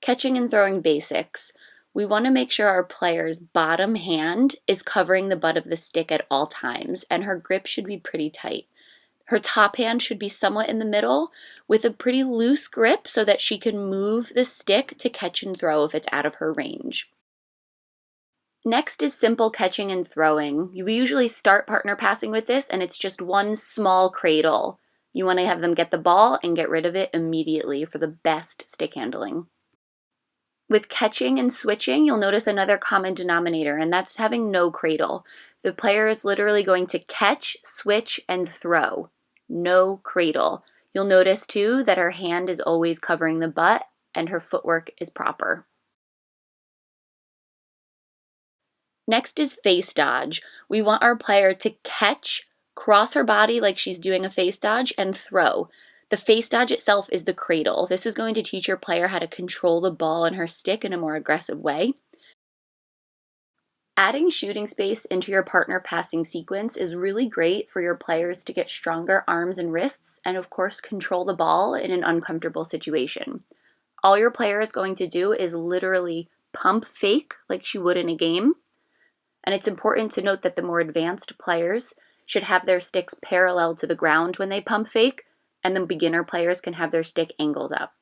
Catching and throwing basics. We want to make sure our player's bottom hand is covering the butt of the stick at all times, and her grip should be pretty tight. Her top hand should be somewhat in the middle with a pretty loose grip so that she can move the stick to catch and throw if it's out of her range. Next is simple catching and throwing. We usually start partner passing with this, and it's just one small cradle. You want to have them get the ball and get rid of it immediately for the best stick handling. With catching and switching, you'll notice another common denominator, and that's having no cradle. The player is literally going to catch, switch, and throw. No cradle. You'll notice too that her hand is always covering the butt and her footwork is proper. Next is face dodge. We want our player to catch, cross her body like she's doing a face dodge, and throw. The face dodge itself is the cradle. This is going to teach your player how to control the ball and her stick in a more aggressive way. Adding shooting space into your partner passing sequence is really great for your players to get stronger arms and wrists and, of course, control the ball in an uncomfortable situation. All your player is going to do is literally pump fake like she would in a game. And it's important to note that the more advanced players should have their sticks parallel to the ground when they pump fake, and the beginner players can have their stick angled up.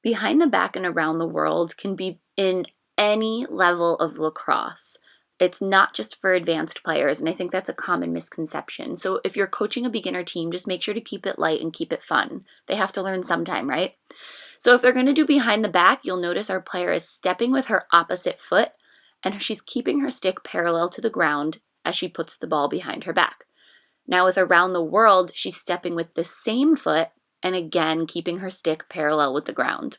Behind the back and around the world can be in any level of lacrosse. It's not just for advanced players, and I think that's a common misconception. So if you're coaching a beginner team, just make sure to keep it light and keep it fun. They have to learn sometime, right? So if they're going to do behind the back, you'll notice our player is stepping with her opposite foot, and she's keeping her stick parallel to the ground as she puts the ball behind her back. Now with around the world, she's stepping with the same foot and again keeping her stick parallel with the ground.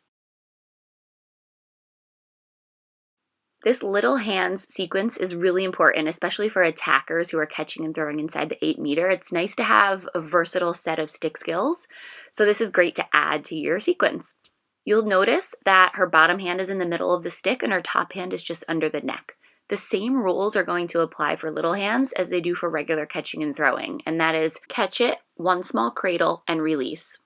This little hands sequence is really important, especially for attackers who are catching and throwing inside the 8 meter. It's nice to have a versatile set of stick skills, so this is great to add to your sequence. You'll notice that her bottom hand is in the middle of the stick and her top hand is just under the neck. The same rules are going to apply for little hands as they do for regular catching and throwing, and that is catch it, one small cradle, and release.